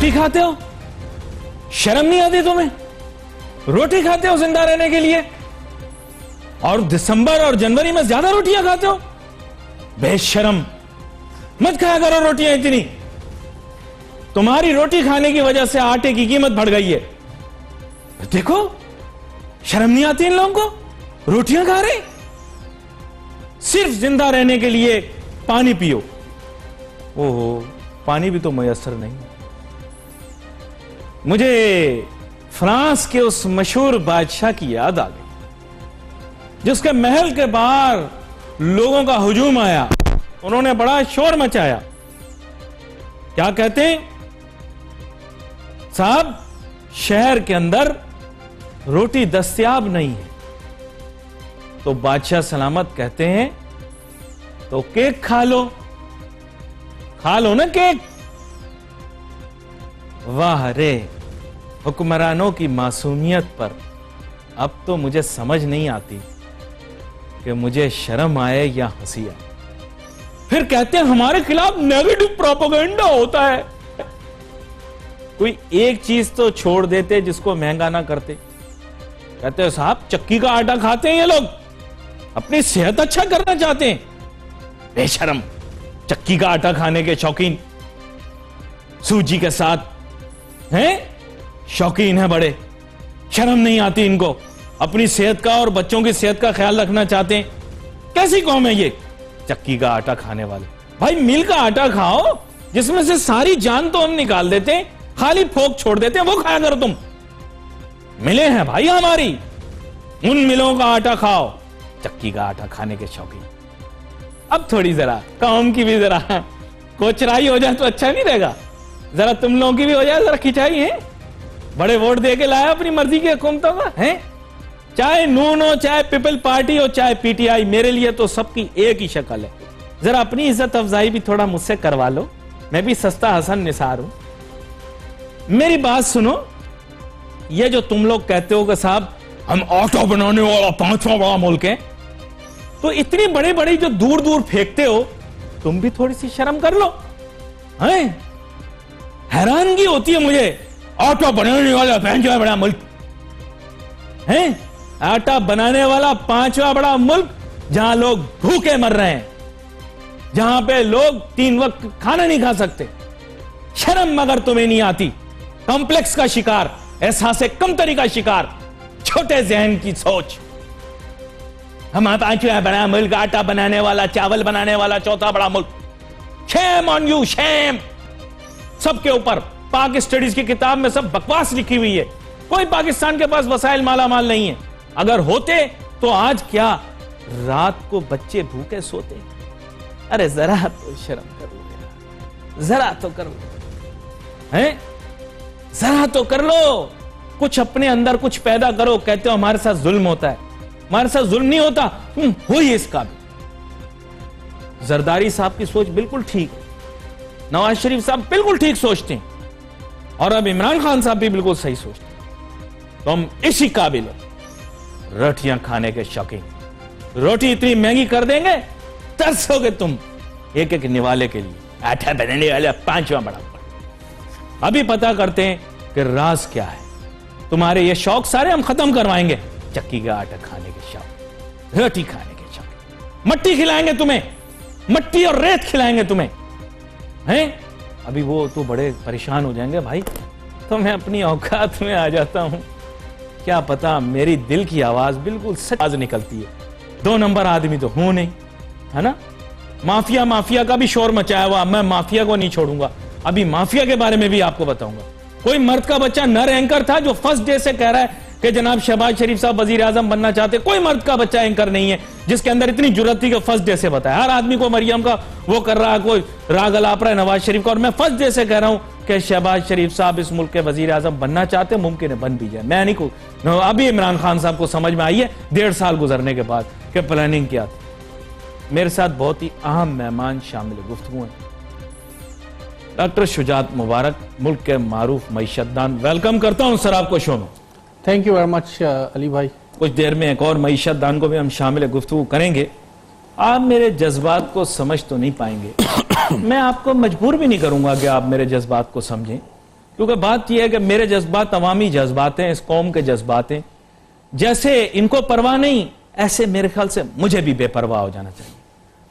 रोटी खाते हो, शर्म नहीं आती तुम्हें? रोटी खाते हो जिंदा रहने के लिए, और दिसंबर और जनवरी में ज्यादा रोटियां खाते हो। बेशरम, मत खाया करो रोटियां इतनी। तुम्हारी रोटी खाने की वजह से आटे की कीमत बढ़ गई है। देखो, शर्म नहीं आती इन लोगों को? रोटियां खा रहे, सिर्फ जिंदा रहने के लिए पानी पियो। ओहो, पानी भी तो मयसर नहीं। मुझे फ्रांस के उस मशहूर बादशाह की याद आ गई, जिसके महल के बाहर लोगों का हुजूम आया। उन्होंने बड़ा शोर मचाया। क्या कहते हैं? साहब, शहर के अंदर रोटी दस्तयाब नहीं है। तो बादशाह सलामत कहते हैं, तो केक खा लो ना केक। वाह रे, हुक्मरानों की मासूमियत पर अब तो मुझे समझ नहीं आती कि मुझे शर्म आए या हंसी आए। फिर कहते हैं हमारे खिलाफ नेगेटिव प्रोपेगेंडा होता है। कोई एक चीज तो छोड़ देते जिसको महंगा ना करते। कहते हैं साहब, चक्की का आटा खाते हैं ये लोग, अपनी सेहत अच्छा करना चाहते हैं। बेशरम, चक्की का आटा खाने के शौकीन, सूजी के साथ हैं, शौकीन है बड़े। शर्म नहीं आती इनको? अपनी सेहत का और बच्चों की सेहत का ख्याल रखना चाहते हैं। कैसी कौम है ये, चक्की का आटा खाने वाले? भाई मिल का आटा खाओ, जिसमें से सारी जान तो हम निकाल देते हैं, खाली फोक छोड़ देते हैं, वो खाया करो तुम। मिले हैं भाई हमारी, उन मिलों का आटा खाओ। चक्की का आटा खाने के शौकीन। अब थोड़ी जरा कौम की भी जरा कोचराई हो जाए तो अच्छा नहीं रहेगा? जरा तुम लोगों की भी हो जाए जरा खिंचाई है। बड़े वोट दे के लाया अपनी मर्जी की हुकूमतों का है। चाहे नून हो, चाहे पीपल पार्टी हो, चाहे पीटीआई, मेरे लिए तो सबकी एक ही शक्ल है। जरा अपनी इज्जत अफजाई भी थोड़ा मुझसे करवा लो, मैं भी सस्ता हसन निसार हूं। मेरी बात सुनो, ये जो तुम लोग कहते हो कि साहब हम आटा बनाने वाला 5वां बड़ा मुल्क है, तो इतनी बड़ी बड़ी जो दूर दूर फेंकते हो, तुम भी थोड़ी सी शर्म कर लो। हैं? हैरानगी होती है मुझे, आटा बनाने वाला 5वां बड़ा मुल्क है। आटा बनाने वाला 5वां बड़ा मुल्क, जहां लोग भूखे मर रहे हैं, जहां पे लोग 3 वक्त खाना नहीं खा सकते। शर्म मगर तुम्हें नहीं आती? कॉम्प्लेक्स का शिकार, एहसास कमतरी का शिकार, छोटे जहन की सोच। हम 5वां बड़ा मुल्क, आटा बनाने वाला, चावल बनाने वाला 4था बड़ा मुल्क। शेम ऑन यू, शेम सबके ऊपर। पाक स्टडीज की किताब में सब बकवास लिखी हुई है। कोई पाकिस्तान के पास वसाइल माला माल नहीं है। अगर होते तो आज क्या रात को बच्चे भूखे सोते? अरे जरा तो शर्म कर लो, जरा तो कर लो, हैं? जरा तो कर लो, कुछ अपने अंदर कुछ पैदा करो। कहते हो हमारे साथ जुल्म होता है, हमारे साथ जुल्म नहीं होता, तुम हो ही इसका भी। जरदारी साहब की सोच बिल्कुल ठीक है, नवाज शरीफ साहब बिल्कुल ठीक सोचते हैं, और अब इमरान खान साहब भी बिल्कुल सही सोचते हैं। तो हम इसी काबिल हो, रोटियां खाने के शौकीन। रोटी इतनी महंगी कर देंगे, तरसोगे तुम एक एक निवाले के लिए। आटा बनाने वाले 5वां बड़ा। अभी पता करते हैं कि राज क्या है। तुम्हारे ये शौक सारे हम खत्म करवाएंगे। चक्की का आटा खाने के शौक, रोटी खाने के शौक, मट्टी खिलाएंगे तुम्हें, मट्टी और रेत खिलाएंगे तुम्हें, हैं? अभी वो तो बड़े परेशान हो जाएंगे भाई, तो मैं अपनी औकात में आ जाता हूं। क्या पता मेरी दिल की आवाज बिल्कुल सच आज निकलती है। 2 नंबर आदमी तो हूं नहीं, है ना? माफिया माफिया का भी शोर मचाया हुआ, मैं माफिया को नहीं छोड़ूंगा। अभी माफिया के बारे में भी आपको बताऊंगा। कोई मर्द का बच्चा नर एंकर था जो फर्स्ट डे से कह रहा है कि जनाब शहबाज शरीफ साहब वजीर आजम बनना चाहते। कोई मर्द का बच्चा एंकर नहीं है जिसके अंदर इतनी जुर्रत थी कि फर्स्ट डे से बताया। हर आदमी को मरियम का वो कर रहा है, कोई राग अलाप रहा है नवाज शरीफ का, और मैं फर्स्ट डे से कह रहा हूं कि शहबाज शरीफ साहब इस मुल्क के वजीर आजम बनना चाहते, मुमकिन है बन भी जाए। मैं नहीं को अभी इमरान खान साहब को समझ में आई है 1.5 साल गुजरने के बाद कि प्लानिंग क्या थी। मेरे साथ बहुत ही अहम मेहमान शामिल गुफ्तगू हैं। डॉक्टर शुजात मुबारक, मुल्क के मारूफ मईशतदान। वेलकम करता हूं सर आपको शो में। Thank you very much Ali भाई। कुछ देर में एक और मईशतदान को भी हम शामिल गुफ्तगू करेंगे। आप मेरे जज्बात को समझ तो नहीं पाएंगे मैं आपको मजबूर भी नहीं करूंगा कि आप मेरे जज्बात को समझें, क्योंकि बात यह है कि मेरे जज्बात अवामी जज्बात हैं, इस कौम के जज्बात हैं। जैसे इनको परवाह नहीं, ऐसे मेरे ख्याल से मुझे भी बेपरवाह हो जाना चाहिए।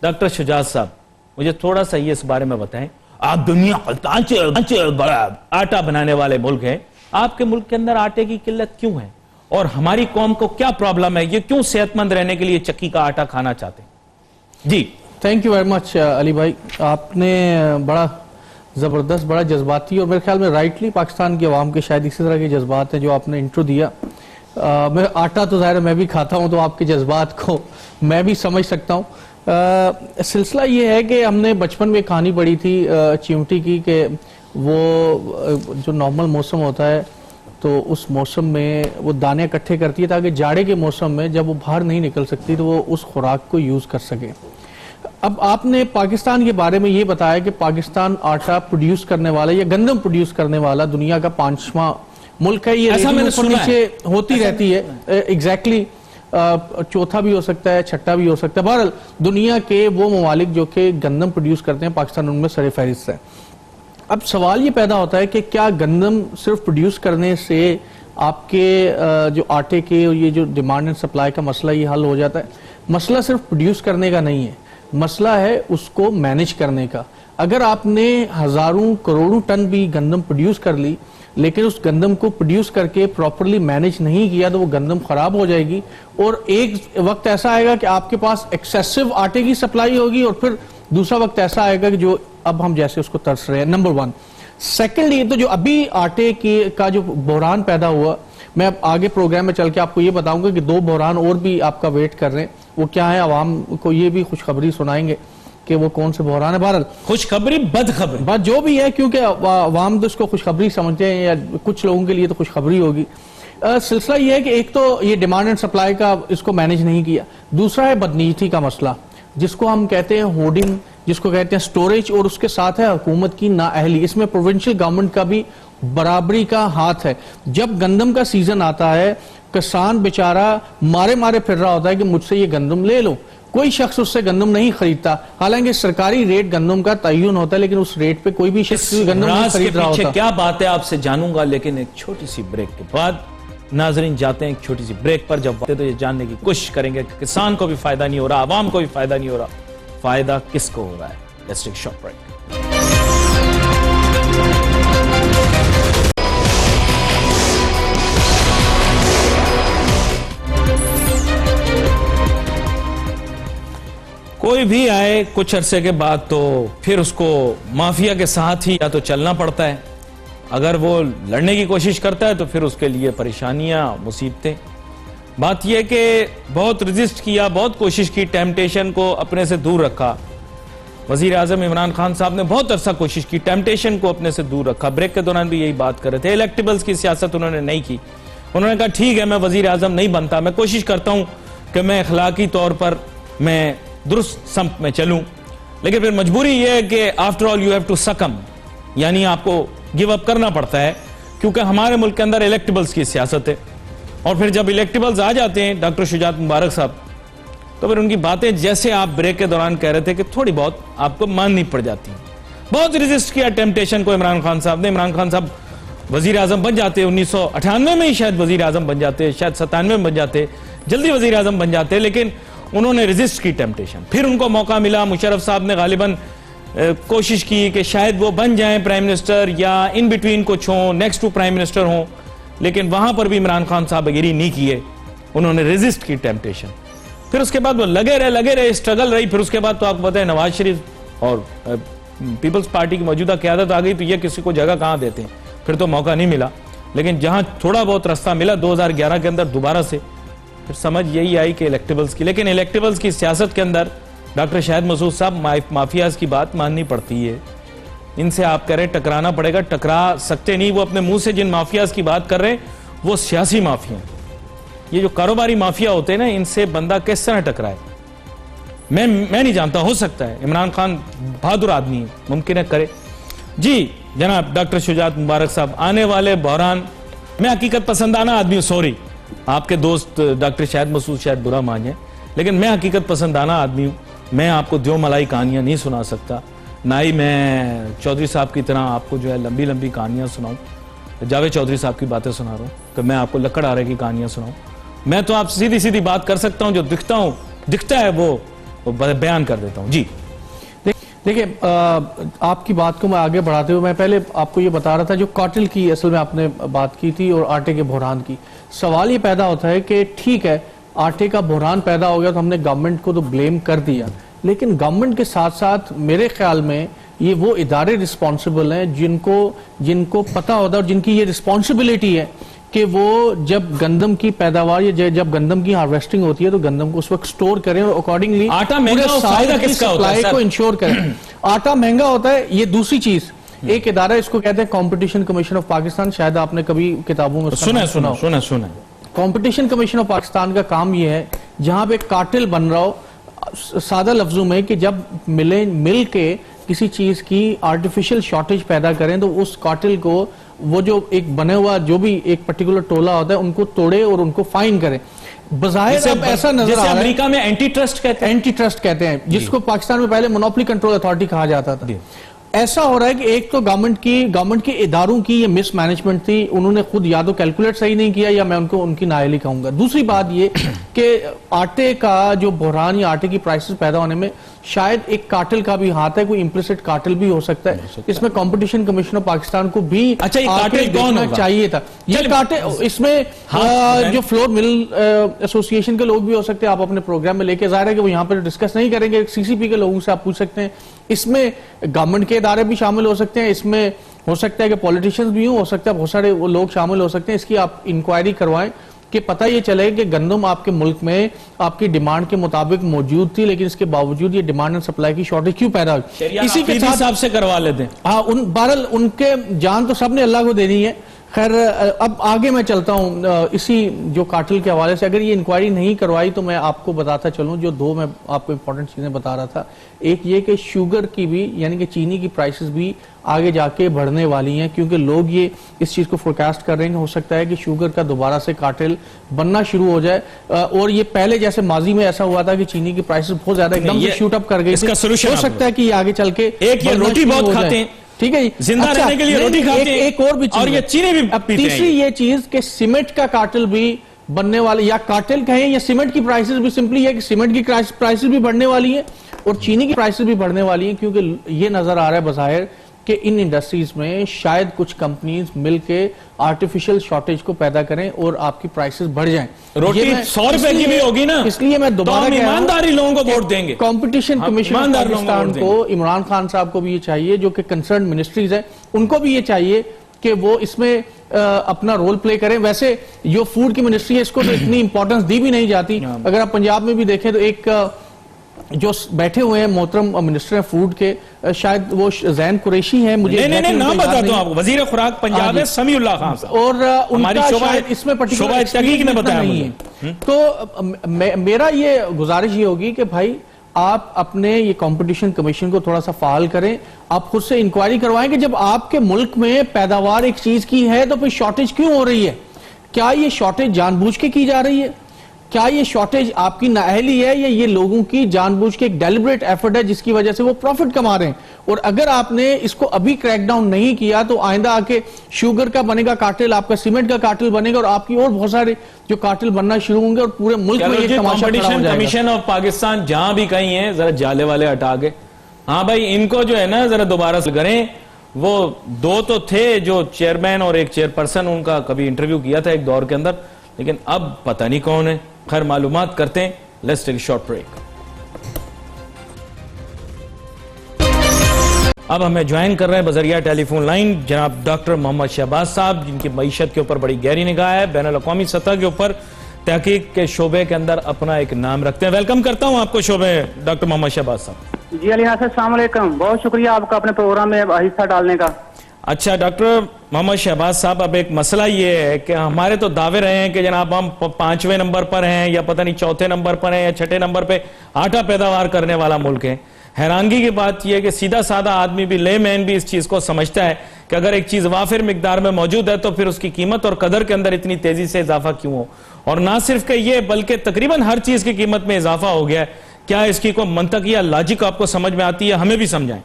डॉक्टर शुजात साहब, मुझे थोड़ा सा ये इस बारे में बताएं। आप दुनिया का आटा बनाने वाले मुल्क हैं, आपके मुल्क के अंदर आटे की किल्लत क्यों है और हमारी कौम को क्या प्रॉब्लम है? ये क्यों सेहतमंद रहने के लिए चक्की का आटा खाना चाहते हैं? जी thank you very much Ali भाई, आपने बड़ा ज़बरदस्त, बड़ा जज्बाती और मेरे ख्याल में राइटली पाकिस्तान की आवाम के शायद इसी तरह के जज्बात हैं जो आपने इंट्रो दिया। मैं आटा तो ज़ाहिर मैं भी खाता हूँ, तो आपके जज्बात को मैं भी समझ सकता हूँ। सिलसिला ये है कि हमने बचपन में कहानी पढ़ी थी चिमटी की कि वो जो नॉर्मल मौसम होता है तो उस मौसम में वो दाने इकट्ठे करती है ताकि जाड़े के मौसम में जब वो बाहर नहीं निकल सकती तो वो उस खुराक को यूज़ कर सके। अब आपने पाकिस्तान के बारे में ये बताया कि पाकिस्तान आटा प्रोड्यूस करने वाला या गंदम प्रोड्यूस करने वाला दुनिया का 5वां मुल्क है। ये ऐसा मैंने सुना नीचे होती रहती है, एग्जैक्टली चौथा भी हो सकता है, छठा भी हो सकता है। बहरहाल दुनिया के वो ममालिक जो कि गंदम प्रोड्यूस करते हैं, पाकिस्तान उनमें सर फहरिस्त है। अब सवाल ये पैदा होता है कि क्या गंदम सिर्फ प्रोड्यूस करने से आपके जो आटे के और ये जो डिमांड एंड सप्लाई का मसला ये हल हो जाता है? मसला सिर्फ प्रोड्यूस करने का नहीं है, मसला है उसको मैनेज करने का। अगर आपने हजारों करोड़ों टन भी गंदम प्रोड्यूस कर ली लेकिन उस गंदम को प्रोड्यूस करके प्रॉपरली मैनेज नहीं किया तो वो गंदम खराब हो जाएगी और एक वक्त ऐसा आएगा कि आपके पास एक्सेसिव आटे की सप्लाई होगी और फिर दूसरा वक्त ऐसा आएगा कि जो अब हम जैसे उसको तरस रहे हैं। नंबर 1। सेकेंड, ये तो जो अभी आटे का जो बहरान पैदा हुआ, मैं अब आगे प्रोग्राम में चल के आपको ये बताऊंगा कि 2 बहरान और भी आपका वेट कर रहे हैं। वो क्या है, आवाम को ये भी खुशखबरी सुनाएंगे कि वो कौन से बहरान है। बहरहाल खुशखबरी बदखबरी बात जो भी है, क्योंकि आवाम तो इसको खुशखबरी समझते हैं या कुछ लोगों के लिए तो खुशखबरी होगी। सिलसिला ये है कि एक तो ये डिमांड एंड सप्लाई का इसको मैनेज नहीं किया, दूसरा है बदनीयती का मसला जिसको हम कहते हैं होर्डिंग, जिसको कहते हैं स्टोरेज, और उसके साथ है हुकूमत की नाअहली। इसमें प्रोविंशियल गवर्नमेंट का भी बराबरी का हाथ है। जब गंदम का सीजन आता है किसान बेचारा मारे मारे फिर रहा होता है कि मुझसे ये गंदम ले लो, कोई शख्स उससे गंदम नहीं खरीदता। हालांकि सरकारी रेट गंदम का तयन होता है लेकिन उस रेट पे कोई भी शख्स गंदम नहीं खरीद रहा होता। क्या बात है आपसे जानूंगा, लेकिन एक छोटी सी ब्रेक के बाद नाजरीन जाते हैं एक छोटी सी ब्रेक पर। जब तो ये जानने की कोशिश करेंगे कि किसान को भी फायदा नहीं हो रहा, आवाम को भी फायदा नहीं हो रहा, फायदा किसको हो रहा है। Let's take short break. कोई भी आए कुछ अरसे के बाद तो फिर उसको माफिया के साथ ही या तो चलना पड़ता है, अगर वो लड़ने की कोशिश करता है तो फिर उसके लिए परेशानियां, मुसीबतें। बात यह कि बहुत रेजिस्ट किया, बहुत कोशिश की, टेम्पटेशन को अपने से दूर रखा। वजीर आजम इमरान खान साहब ने बहुत अरसा कोशिश की, टेम्पटेशन को अपने से दूर रखा। ब्रेक के दौरान भी यही बात कर रहे थे। इलेक्टेबल्स की सियासत उन्होंने नहीं की। उन्होंने कहा ठीक है मैं वजीर आजम नहीं बनता, मैं कोशिश करता हूं कि मैं अखलाकी तौर पर मैं दुरुस्त संप में चलूं, लेकिन फिर मजबूरी यह है कि after all you have to succumb, यानी आपको गिव अप करना पड़ता है, क्योंकि हमारे मुल्क के अंदर इलेक्टेबल्स की सियासत है। और फिर जब इलेक्टेबल्स आ जाते हैं डॉक्टर शुजात मुबारक साहब, तो फिर उनकी बातें जैसे आप ब्रेक के दौरान कह रहे थे कि थोड़ी बहुत आपको माननी पड़ जाती हैं। बहुत रेजिस्ट किया टेम्पटेशन को इमरान खान साहब ने। इमरान खान साहब वजीर आजम बन जाते, 1998 में ही शायद वजीर आजम बन जाते, शायद 97 में बन जाते, जल्दी वजीर आजम बन जाते, लेकिन उन्होंने रेजिस्ट की टेम्पटेशन। फिर उनको मौका मिला, मुशर्रफ साहब ने गालिबन कोशिश की कि शायद वो बन जाएं प्राइम मिनिस्टर या इन बिटवीन कुछ हों, नेक्स्ट टू प्राइम मिनिस्टर हों, लेकिन वहां पर भी इमरान खान साहब अग्री नहीं किए, उन्होंने रेजिस्ट की टेम्पटेशन। फिर उसके बाद वो लगे रहे, स्ट्रगल रही। फिर उसके बाद तो आपको पता है नवाज शरीफ और पीपल्स पार्टी की मौजूदा क़यादत आ गई, तो ये किसी को जगह कहाँ देते हैं, फिर तो मौका नहीं मिला। लेकिन जहां थोड़ा बहुत रास्ता मिला 2011 के अंदर दोबारा से, फिर समझ यही आई कि इलेक्टेबल्स की, लेकिन इलेक्टेबल्स की सियासत के अंदर डॉक्टर शाहिद मसूद साहब माफियाज की बात माननी पड़ती है। इनसे आप कह रहे हैं टकराना पड़ेगा, टकरा सकते नहीं। वो अपने मुंह से जिन माफियाज की बात कर रहे हैं वो सियासी माफिया, ये जो कारोबारी माफिया होते हैं ना, इनसे बंदा किस तरह टकराए मैं नहीं जानता। हो सकता है इमरान खान बहादुर आदमी है, मुमकिन है करे। जी जनाब डॉक्टर शुजात मुबारक साहब, आने वाले बहरान, मैं हकीकत पसंदाना आदमी हूं, सॉरी आपके दोस्त डॉक्टर शाहिद मसूद शायद बुरा माने, लेकिन मैं हकीकत पसंदाना आदमी हूं। मैं आपको दो मलाई कहानियां नहीं सुना सकता, ना ही मैं चौधरी साहब की तरह आपको जो है लंबी लंबी कहानियां सुनाऊं। जावेद चौधरी साहब की बातें सुना रहा हूं कि मैं आपको लकड़ आरे की कहानियां सुनाऊं। मैं तो आप सीधी सीधी बात कर सकता हूं, जो दिखता है वो बयान कर देता हूं। जी देखिए, आपकी बात को मैं आगे बढ़ाते हुए मैं पहले आपको ये बता रहा था, जो कॉटल की असल में आपने बात की थी और आटे के बहरान की। सवाल ये पैदा होता है कि ठीक है, आटे का बहरान पैदा हो गया तो हमने गवर्नमेंट को तो ब्लेम कर दिया, लेकिन गवर्नमेंट के साथ साथ मेरे ख्याल में ये वो इदारे रिस्पॉन्सिबल हैं जिनको पता होता है और जिनकी ये रिस्पॉन्सिबिलिटी है कि वो जब गंदम की पैदावार या जब गंदम की हार्वेस्टिंग होती है तो गंदम को उस वक्त स्टोर करें और अकॉर्डिंगली आटा महंगा हो, फायदा किसका होता है? को इंश्योर करें। आटा महंगा होता है, ये दूसरी चीज। एक इदारा इसको कहते हैं कॉम्पिटिशन कमीशन ऑफ पाकिस्तान, शायद आपने कभी किताबों में सुना। कॉम्पिटिशन कमीशन ऑफ पाकिस्तान का काम ये है, जहां पे कार्टेल बन रहा हो, सादा लफ्जों में, कि जब मिल के किसी चीज की आर्टिफिशियल शॉर्टेज पैदा करें तो उस कार्टेल को, वो जो एक बने हुआ जो भी एक पर्टिकुलर टोला होता है, उनको तोड़े और उनको फाइन करें। बज़ाहिर अब ऐसा नजर आ रहा है, अमेरिका में एंटी ट्रस्ट कहते हैं, जिसको पाकिस्तान में पहले मोनोपोली कंट्रोल अथॉरिटी कहा जाता था। ऐसा हो रहा है कि एक तो गवर्नमेंट के इदारों की ये मिसमैनेजमेंट थी, उन्होंने खुद या तो कैलकुलेट सही नहीं किया या मैं उनकी नाअहली कहूंगा। दूसरी बात ये कि आटे का जो बहरान या आटे की प्राइसेस पैदा होने में शायद एक कार्टेल का भी हाथ है, कोई इम्प्लिसिट कार्टेल भी हो सकता है। इसमें कंपटीशन कमीशन ऑफ पाकिस्तान को भी अच्छा, ये कार्टेल कौन होगा? चाहिए था ये कार्टेल। इसमें जो फ्लोर मिल एसोसिएशन के लोग भी हो सकते हैं, आप अपने प्रोग्राम में लेके, जाहिर है कि वो यहाँ पर डिस्कस नहीं करेंगे, सीसीपी के लोगों से आप पूछ सकते हैं। इसमें गवर्नमेंट के इदारे भी शामिल हो सकते हैं, इसमें हो सकता है कि पॉलिटिशियंस भी हो सकता है बहुत सारे वो लोग शामिल हो सकते हैं। इसकी आप इंक्वायरी करवाएं कि पता ये चले कि गंदम आपके मुल्क में आपकी डिमांड के मुताबिक मौजूद थी, लेकिन इसके बावजूद ये डिमांड एंड सप्लाई की शॉर्टेज क्यों पैदा हुई। इसी के साथ से करवा लेते हैं। हाँ, बहरहाल उनके जान तो सबने अल्लाह को देनी है। खैर, अब आगे मैं चलता हूं इसी जो कार्टेल के हवाले से। अगर ये इंक्वायरी नहीं करवाई तो मैं आपको बताता चलूं, जो दो मैं आपको इंपॉर्टेंट चीजें बता रहा था। एक ये कि शुगर की भी, यानी कि चीनी की प्राइसेस भी आगे जाके बढ़ने वाली हैं, क्योंकि लोग ये इस चीज को फोरकास्ट कर रहे हैं कि हो सकता है कि शुगर का दोबारा से कार्टेल बनना शुरू हो जाए। और ये पहले जैसे माजी में ऐसा हुआ था कि चीनी की प्राइसेस बहुत ज्यादा एकदम से शूट अप कर गई, इसका सोल्यूशन हो सकता है कि ये आगे चल के एक ये रोटी बहुत खाते हैं, ठीक है जी, जिंदा रहने के लिए रोटी खाते हैं, एक और भी चीज, और ये चीनी भी पीते हैं। तीसरी ये चीज कि सीमेंट का कार्टेल भी बनने वाले, या कार्टेल कहें या सीमेंट की प्राइसेस भी, सिंपली है कि सीमेंट की प्राइसेस भी बढ़ने वाली है और चीनी की प्राइसेस भी बढ़ने वाली है, क्योंकि ये नजर आ रहा है बज़ाहिर कि इन इंडस्ट्रीज में शायद कुछ कंपनीज मिलके आर्टिफिशियल शॉर्टेज को पैदा करें और आपकी प्राइसेस बढ़ जाएं। रोटी 100 रुपए की भी होगी ना, इसलिए मैं दोबारा ईमानदारी लोगों को वोट देंगे। कंपटीशन कमीशन पाकिस्तान को, इमरान खान साहब को भी ये चाहिए, जो कि कंसर्न मिनिस्ट्रीज है, उनको भी ये चाहिए कि वो इसमें अपना रोल प्ले करें। वैसे जो फूड की मिनिस्ट्री है, इसको तो इतनी इंपॉर्टेंस दी भी नहीं जाती। अगर आप पंजाब में भी देखें तो एक जो बैठे हुए हैं मोहतरम मिनिस्टर हैं फूड के, शायद वो जैन कुरैशी हैं, मुझे नहीं नाम बताता हूं आपको, वजीर खुराक पंजाब है समीउल्लाह खान साहब, और उनका शायद इसमें पर्टिकुलर तहकीक ने बताया नहीं है। तो मेरा ये गुजारिश ये होगी कि भाई आप अपने ये कंपटीशन कमीशन को थोड़ा सा फाल करें, आप खुद से इंक्वायरी करवाएं कि जब आपके मुल्क में पैदावार एक चीज की है तो फिर शॉर्टेज क्यों हो रही है। क्या ये शॉर्टेज जानबूझ के की जा रही है? क्या ये शॉर्टेज आपकी नाअहली है या ये लोगों की जानबूझ के एक डेलिब्रेट एफर्ट है जिसकी वजह से वो प्रॉफिट कमा रहे हैं? और अगर आपने इसको अभी क्रैकडाउन नहीं किया तो आइंदा आके शुगर का बनेगा कार्टेल, आपका सीमेंट का कार्टेल बनेगा और आपकी और बहुत सारे जो कार्टेल बनना शुरू होंगे और पूरे मुल्क में ये तमाशा खड़ा हो जाएगा। कमीशन ऑफ पाकिस्तान जहां भी कहीं है, जरा जाले वाले हटा के, हाँ भाई इनको जो है ना जरा दोबारा से करें। वो दो तो थे जो चेयरमैन और एक चेयरपर्सन, उनका कभी इंटरव्यू किया था एक दौर के अंदर, लेकिन अब पता नहीं कौन है। खैर मालूमात करते हैं। Let's take a short break. अब हमें ज्वाइन कर रहे हैं बजरिया टेलीफोन लाइन जनाब डॉक्टर मोहम्मद शहबाज साहब, जिनकी मईशत के ऊपर बड़ी गहरी निगाह है, बैनुल अक़वामी सतह के ऊपर तहकीक के शोबे के अंदर अपना एक नाम रखते हैं। वेलकम करता हूं आपको शोबे डॉक्टर मोहम्मद शहबाज साहब। जी अली नासर, अस्सलाम वालेकुम, बहुत शुक्रिया आपका अपने प्रोग्राम में हिस्सा डालने का। अच्छा डॉक्टर मोहम्मद शहबाज साहब, अब एक मसला ये है कि हमारे तो दावे रहे हैं कि जनाब हम 5वें नंबर पर हैं या पता नहीं 4थे नंबर पर हैं या 6ठे नंबर पे आटा पैदावार करने वाला मुल्क है। हैरानगी की बात यह है कि सीधा साधा आदमी भी, लेमैन भी इस चीज को समझता है कि अगर एक चीज वाफिर मिकदार में मौजूद है तो फिर उसकी कीमत और कदर के अंदर इतनी तेजी से इजाफा क्यों हो। और ना सिर्फ कि ये बल्कि तकरीबन हर चीज की कीमत में इजाफा हो गया है। क्या इसकी कोई मंतक या लॉजिक आपको समझ में आती है? हमें भी समझाएं।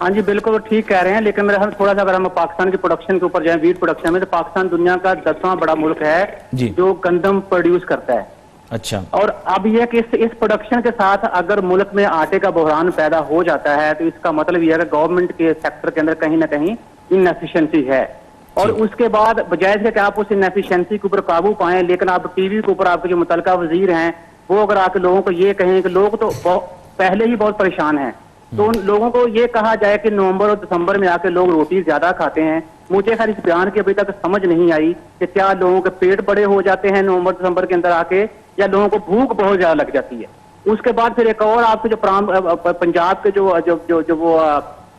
हाँ जी, बिल्कुल ठीक कह रहे हैं, लेकिन मेरे हम थोड़ा सा अगर हम पाकिस्तान की प्रोडक्शन के ऊपर जाए, वीट प्रोडक्शन में, तो पाकिस्तान दुनिया का 10वां बड़ा मुल्क है जी। जो गंदम प्रोड्यूस करता है। अच्छा। और अब यह कि इस प्रोडक्शन के साथ अगर मुल्क में आटे का बहरान पैदा हो जाता है, तो इसका मतलब यह है कि गवर्नमेंट के सेक्टर के अंदर कहीं ना कहीं इनएफिशिएंसी है। और उसके बाद बजाय से कि आप उस इनएफिशिएंसी के ऊपर काबू पाएं, लेकिन आप टीवी के ऊपर आपके जो मुतलका वजीर हैं वो अगर आके लोगों को ये कहें कि लोग तो पहले ही बहुत परेशान हैं, तो उन लोगों को ये कहा जाए कि नवंबर और दिसंबर में आके लोग रोटी ज्यादा खाते हैं। मुझे खैर इस बयान की अभी तक समझ नहीं आई कि क्या लोगों के पेट बड़े हो जाते हैं नवंबर दिसंबर के अंदर आके, या लोगों को भूख बहुत ज्यादा लग जाती है। उसके बाद फिर एक और आपके जो पंजाब के जो वो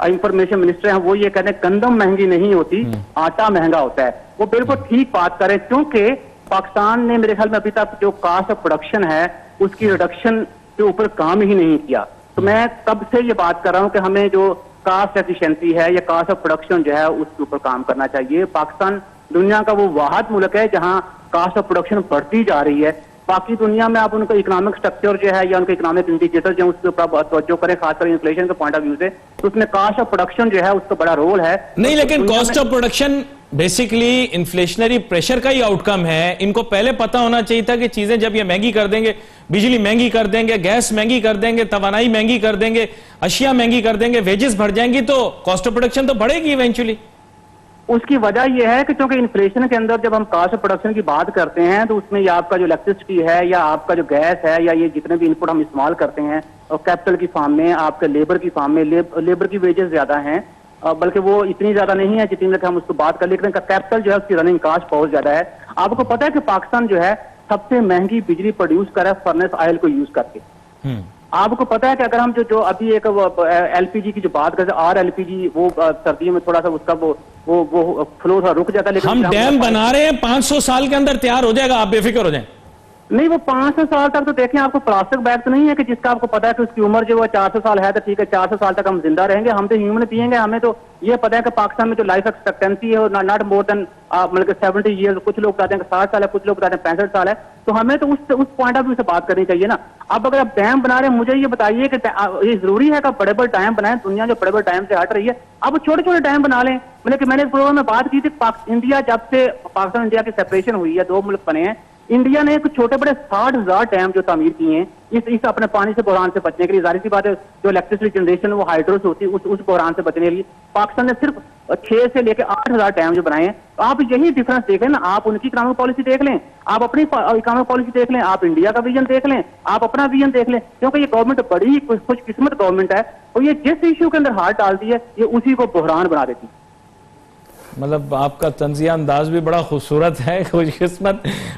इंफॉर्मेशन मिनिस्टर हैं वो ये कहते हैं गंदम महंगी नहीं होती, आटा महंगा होता है। वो बिल्कुल ठीक बात करें, क्योंकि पाकिस्तान ने मेरे ख्याल में अभी तक जो कास्ट ऑफ प्रोडक्शन है उसकी रिडक्शन के ऊपर काम ही नहीं किया। तो मैं तब से ये बात कर रहा हूं कि हमें जो कास्ट एफिशिएंसी है या कास्ट ऑफ प्रोडक्शन जो है उसके ऊपर काम करना चाहिए। पाकिस्तान दुनिया का वो वाहिद मुल्क है जहां कास्ट ऑफ प्रोडक्शन बढ़ती जा रही है। बाकी दुनिया में आप उनका इकोनॉमिक स्ट्रक्चर जो है या उनके इकोनॉमिक इंडिकेटर जो है उसके ऊपर आप तवज्जो करें, खासकर इन्फ्लेशन के पॉइंट ऑफ व्यू से, तो उसमें कास्ट ऑफ प्रोडक्शन जो है उसका बड़ा रोल है। नहीं, लेकिन दुनिया कॉस्ट में- of production basically inflationary pressure का ही आउटकम है। इनको पहले पता होना चाहिए था कि चीजें जब ये महंगी कर देंगे, बिजली महंगी कर देंगे, गैस महंगी कर देंगे, तवानाई महंगी कर देंगे, अशिया महंगी कर देंगे, वेजेस बढ़ जाएंगी, तो कॉस्ट ऑफ प्रोडक्शन तो बढ़ेगी इवेंचुअली। उसकी वजह यह है कि क्योंकि इन्फ्लेशन के अंदर जब हम कास्ट ऑफ प्रोडक्शन की बात करते हैं तो उसमें या आपका जो इलेक्ट्रिसिटी है या आपका जो गैस है या ये जितने भी इनपुट हम इस्तेमाल करते हैं, और कैपिटल की फार्म में, आपके लेबर की फार्म में लेबर की वेजेस ज्यादा हैं, बल्कि वो इतनी ज्यादा नहीं है जितनी हम उसको बात कर, लेकिन कैपिटल जो है उसकी रनिंग कास्ट बहुत ज्यादा है। आपको पता है कि पाकिस्तान जो है सबसे महंगी बिजली प्रोड्यूस कर रहा है फर्नेस ऑयल को यूज करके। आपको पता है कि अगर हम जो अभी एक एलपीजी की जो बात करते हैं, RLPG, वो सर्दियों में थोड़ा सा उसका वो फ्लो थोड़ा रुक जाता है, लेकिन हम डैम बना रहे हैं, 500 साल के अंदर तैयार हो जाएगा, आप बेफिक्र हो जाएं। नहीं, वो 500 साल तक तो देखें, आपको प्लास्टिक बैग तो नहीं है कि जिसका आपको पता है कि उसकी उम्र जो है 400 साल है, तो ठीक है 400 साल तक हम जिंदा रहेंगे, हम तो ह्यूमन पिएंगे। हमें तो ये पता है कि पाकिस्तान में जो लाइफ एक्सपेक्टेंसी है नॉट मोर देन मतलब 70 ईयर्स, कुछ लोग बताते हैं कि 60 साल है, कुछ लोग बताते हैं 65 साल है। तो हमें तो उस पॉइंट ऑफ व्यू से बात करनी चाहिए ना। अब अगर आप डैम बना रहे हैं, मुझे ये बताइए कि ये जरूरी है कि बड़े बड़े डैम बनाएं, दुनिया जो बड़े बड़े डैम से हट रही है, अब छोटे छोटे डैम बना लें। मतलब कि मैंने इस प्रोग्राम में बात की थी, इंडिया जब से पाकिस्तान इंडिया की सेपरेशन हुई है, 2 मुल्क बने हैं, इंडिया ने कुछ छोटे बड़े 60,000 डैम जो तामीर किए हैं इस अपने पानी से बहरान से बचने के लिए। जाहिर सी बात है जो इलेक्ट्रिसिटी जनरेशन वो हाइड्रो से होती है, उस बहरान से बचने के लिए पाकिस्तान ने सिर्फ 6 से लेकर 8,000 डैम जो बनाए हैं। तो आप यही डिफरेंस देख लें ना, आप उनकी इकोनॉमिक पॉलिसी देख लें, आप अपनी इकोनॉमिक पॉलिसी देख लें, आप इंडिया का विजन देख लें, आप अपना विजन देख लें, क्योंकि ये गवर्नमेंट बड़ी खुशकिस्मत गवर्नमेंट है और ये जिस इश्यू के अंदर हाथ डालती है ये उसी को बहरान बना देती है। मतलब आपका तंजिया अंदाज भी बड़ा खूबसूरत है।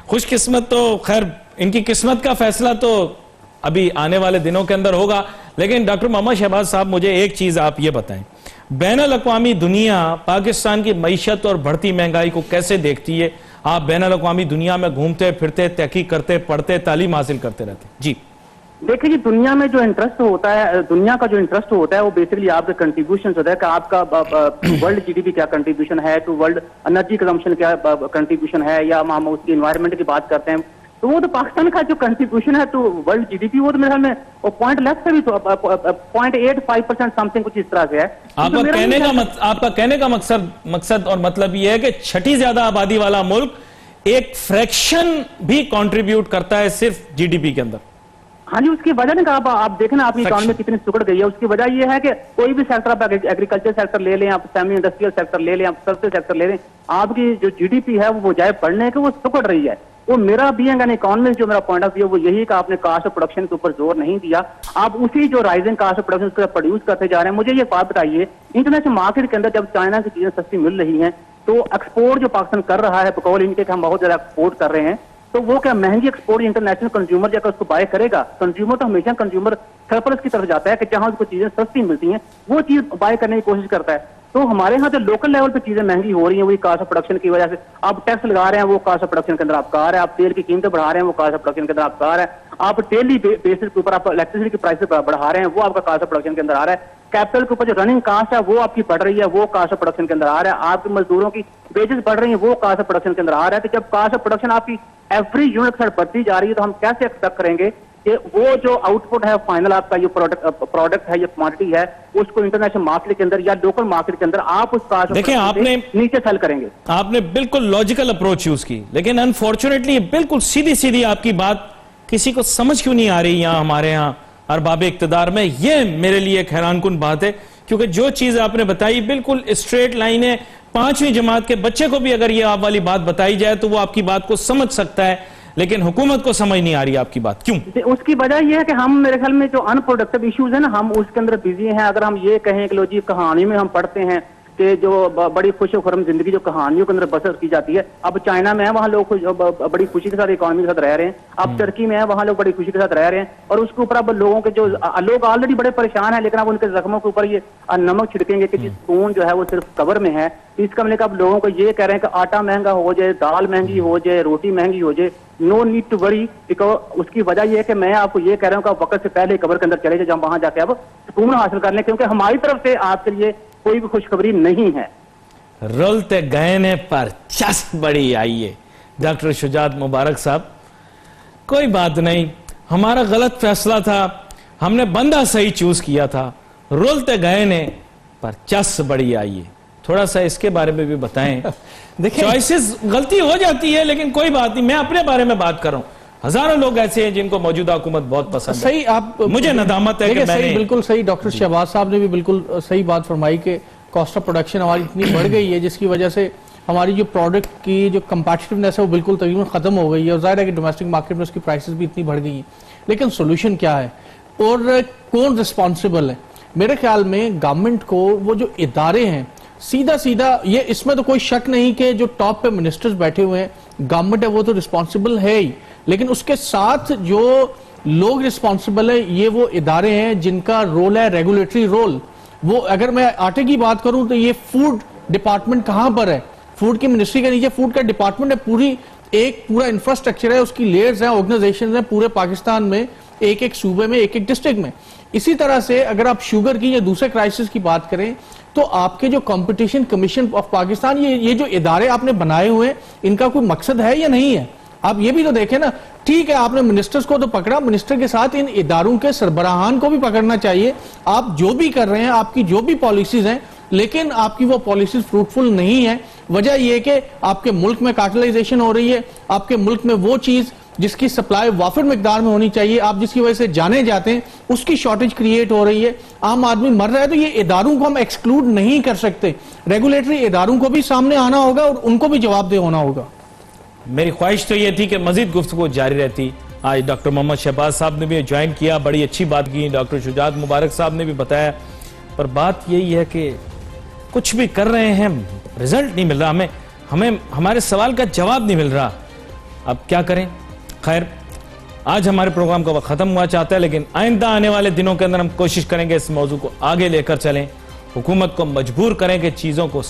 खुशकिस्मत तो खैर इनकी किस्मत का फैसला तो अभी आने वाले दिनों के अंदर होगा। लेकिन डॉक्टर मोहम्मद शहबाज साहब, मुझे एक चीज आप ये बताएं, बैनुल-अक़वामी दुनिया पाकिस्तान की मईशत और बढ़ती महंगाई को कैसे देखती है? आप बैनुल-अक़वामी दुनिया में घूमते फिरते, तहकीक करते, पढ़ते, तालीम हासिल करते रहते। जी देखिए जी, दुनिया में जो इंटरेस्ट होता है, दुनिया का जो इंटरेस्ट होता है वो बेसिकली आपके कंट्रीब्यूशन होता है कि आपका वर्ल्ड जीडीपी क्या कंट्रीब्यूशन है, टू वर्ल्ड एनर्जी कंजम्पशन क्या कंट्रीब्यूशन है, या हम उसकी एनवायरनमेंट की बात करते हैं, तो वो तो पाकिस्तान का जो कंट्रीब्यूशन है टू वर्ल्ड जीडीपी वो तो मेरे ख्याल में वो पॉइंट लेस से भी 0.85% समथिंग कुछ इस तरह से है। आपका कहने का मकसद और मतलब ये है कि छठी ज्यादा आबादी वाला मुल्क एक फ्रैक्शन भी कंट्रीब्यूट करता है सिर्फ जीडीपी के अंदर। हाँ जी, उसकी वजह ना आप देखें ना आपकी इकोनॉमी कितनी सुकड़ गई है। उसकी वजह यह है कि कोई भी सेक्टर, आप एग्रीकल्चर सेक्टर ले लें, आप सेमी इंडस्ट्रियल सेक्टर ले लें, आप सर्विस सेक्टर ले लें, आपकी जो जीडीपी है वो बजाय बढ़ने के वो सुकड़ रही है। वो मेरा बीइंग एन इकोनॉमिस्ट जो मेरा पॉइंट ऑफ व्यू वो यही कि आपने कास्ट ऑफ प्रोडक्शन के ऊपर जोर नहीं दिया, आप उसी जो राइजिंग कास्ट ऑफ प्रोडक्शन उसको प्रोड्यूस करते जा रहे हैं। मुझे ये बात बताइए, इंटरनेशनल मार्केट के अंदर जब चाइना की चीजें सस्ती मिल रही हैं तो एक्सपोर्ट जो पाकिस्तान कर रहा है, बकौल इनके हम बहुत ज्यादा एक्सपोर्ट कर रहे हैं, तो वो क्या महंगी एक्सपोर्ट इंटरनेशनल कंज्यूमर जाकर उसको बाय करेगा? कंज्यूमर तो हमेशा कंज्यूमर सरप्लस की तरफ जाता है कि जहां उसको चीजें सस्ती मिलती हैं वो चीज बाय करने की कोशिश करता है। तो हमारे यहाँ जो लोकल लेवल पे चीजें महंगी हो रही हैं वही कास्ट ऑफ प्रोडक्शन की वजह से। आप टैक्स लगा रहे हैं वो कास्ट ऑफ प्रोडक्शन के अंदर आपका आ रहा है, आप तेल की कीमतें बढ़ा रहे हैं वो कास्ट ऑफ प्रोडक्शन के अंदर आपका आ रहा है, आप डेली बेसिस के ऊपर आप इलेक्ट्रिसिटी की प्राइस बढ़ा रहे हैं वो आपका कास्ट ऑफ प्रोडक्शन के अंदर आ रहा है, कैपिटल के ऊपर जो रनिंग कास्ट है वो आपकी बढ़ रही है वो कास्ट ऑफ प्रोडक्शन के अंदर आ रहा है, आपके मजदूरों की वेजेस बढ़ रही है वो कास्ट ऑफ प्रोडक्शन के अंदर आ रहा है। तो जब कास्ट ऑफ प्रोडक्शन आपकी एवरी यूनिट बढ़ती जा रही है तो हम कैसे एक्सपेक्ट करेंगे कि वो जो आउटपुट है फाइनल आपका ये प्रोडक्ट है, ये क्वांटिटी है, उसको इंटरनेशनल मार्केट के अंदर या लोकल मार्केट के अंदर आप उस कास्ट देखिए, आपने नीचे सेल करेंगे। आपने बिल्कुल लॉजिकल अप्रोच यूज की, लेकिन अनफॉर्चुनेटली बिल्कुल सीधी सीधी आपकी बात किसी को समझ क्यों नहीं आ रही यहाँ हमारे यहाँ अरबाब इक्तदार में। ये मेरे लिए एक हैरानकुन बात है, क्योंकि जो चीज आपने बताई बिल्कुल स्ट्रेट लाइन है। 5वीं जमात के बच्चे को भी अगर ये आप वाली बात बताई जाए तो वो आपकी बात को समझ सकता है, लेकिन हुकूमत को समझ नहीं आ रही आपकी बात। क्यों? उसकी वजह यह है कि हम, मेरे ख्याल में जो अनप्रोडक्टिव इश्यूज है ना, हम उसके अंदर बिजी हैं। अगर हम ये कहें कि लो जी कहानी में हम पढ़ते हैं कि जो बड़ी खुश खुरम जिंदगी जो कहानियों के अंदर बसर की जाती है, अब चाइना में है वहाँ लोग बड़ी खुशी के साथ इकोनॉमी के साथ रह रहे हैं, अब टर्की में है वहाँ लोग बड़ी खुशी के साथ रह रहे हैं, और उसके ऊपर अब लोगों के जो लोग ऑलरेडी बड़े परेशान हैं, लेकिन अब उनके जख्मों के ऊपर ये नमक छिड़केंगे कि सुकून जो है वो सिर्फ कब्र में है। इसका मतलब अब लोगों को ये कह रहे हैं कि आटा महंगा हो जाए, दाल महंगी हो जाए, रोटी महंगी हो जाए, no need to worry, because उसकी वजह यह है कि मैं आपको ये कह रहा हूँ कि आप वक्त से पहले कब्र के अंदर चले जाए, जब वहां जाके अब सुकून हासिल कर लें, क्योंकि हमारी तरफ से आपके लिए कोई भी खुशखबरी नहीं है। रुलते गए ने पर चस्त बड़ी आई है। डॉक्टर शुजात मुबारक साहब, कोई बात नहीं, हमारा गलत फैसला था, हमने बंदा सही चूज किया था। रुलते गए ने पर चस्त बड़ी आई है, थोड़ा सा इसके बारे में भी बताएं। देखिए, चॉइसेस गलती हो जाती है, लेकिन कोई बात नहीं, मैं अपने बारे में बात कर रहा हूं। हजारों लोग ऐसे हैं जिनको मौजूदा हुकूमत बहुत पसंद है। सही, आप मुझे नदामत है कि मैंने बिल्कुल सही, डॉक्टर शहबाज साहब ने भी बिल्कुल सही बात फरमाई कि कॉस्ट ऑफ प्रोडक्शन हमारी इतनी बढ़ गई है जिसकी वजह से हमारी जो प्रोडक्ट की जो कंपेटिटिवनेस है वो बिल्कुल तकरीबन खत्म हो गई है, और जाहिर है कि डोमेस्टिक मार्केट में उसकी प्राइसेस भी इतनी बढ़ गई हैं। लेकिन सोल्यूशन क्या है और कौन रिस्पॉन्सिबल है? मेरे ख्याल में गवर्नमेंट को वो जो इदारे हैं सीधा सीधा, ये इसमें तो कोई शक नहीं कि जो टॉप पे मिनिस्टर्स बैठे हुए हैं, गवर्नमेंट है वो तो रिस्पॉन्सिबल है ही, लेकिन उसके साथ जो लोग रिस्पॉन्सिबल है ये वो इदारे हैं जिनका रोल है रेगुलेटरी रोल। वो अगर मैं आटे की बात करूं तो ये फूड डिपार्टमेंट कहां पर है? फूड की मिनिस्ट्री के नीचे फूड का डिपार्टमेंट है, पूरा इंफ्रास्ट्रक्चर है, उसकी लेयर्स हैं, ऑर्गेनाइजेशन है पूरे पाकिस्तान में, एक एक सूबे में, एक एक डिस्ट्रिक्ट में। इसी तरह से अगर आप शुगर की या दूसरे क्राइसिस की बात करें तो आपके जो कंपटीशन कमीशन ऑफ पाकिस्तान, ये जो इदारे आपने बनाए हुए हैं, इनका कोई मकसद है या नहीं है? आप ये भी तो देखें ना। ठीक है, आपने मिनिस्टर्स को तो पकड़ा, मिनिस्टर के साथ इन इदारों के सरबराहान को भी पकड़ना चाहिए। आप जो भी कर रहे हैं, आपकी जो भी पॉलिसीज हैं, लेकिन आपकी वो पॉलिसीज फ्रूटफुल नहीं है। वजह यह कि आपके मुल्क में कार्टेलाइजेशन हो रही है, आपके मुल्क में वो चीज जिसकी सप्लाई वाफिर मिकदार में होनी चाहिए, आप जिसकी वजह से जाने जाते हैं, उसकी शॉर्टेज क्रिएट हो रही है, आम आदमी मर रहा है। तो ये इदारों को हम एक्सक्लूड नहीं कर सकते, रेगुलेटरी इदारों को भी सामने आना होगा और उनको भी जवाबदेह होना होगा। मेरी ख्वाहिश तो यह थी कि मजीद गुफ्तगू जारी रहती। आज डॉक्टर मोहम्मद शहबाज साहब ने भी ज्वाइन किया, बड़ी अच्छी बात की, डॉक्टर शुजात मुबारक साहब ने भी बताया, पर बात यही है कि कुछ भी कर रहे हैं, रिजल्ट नहीं मिल रहा, हमें हमारे सवाल का जवाब नहीं मिल रहा। अब क्या करें? खैर, आज हमारे प्रोग्राम का वक्त खत्म हुआ चाहता है, लेकिन आइंदा आने वाले दिनों के अंदर हम कोशिश करेंगे इस मौजू को आगे लेकर चलें, हुकूमत को मजबूर करें कि चीजों को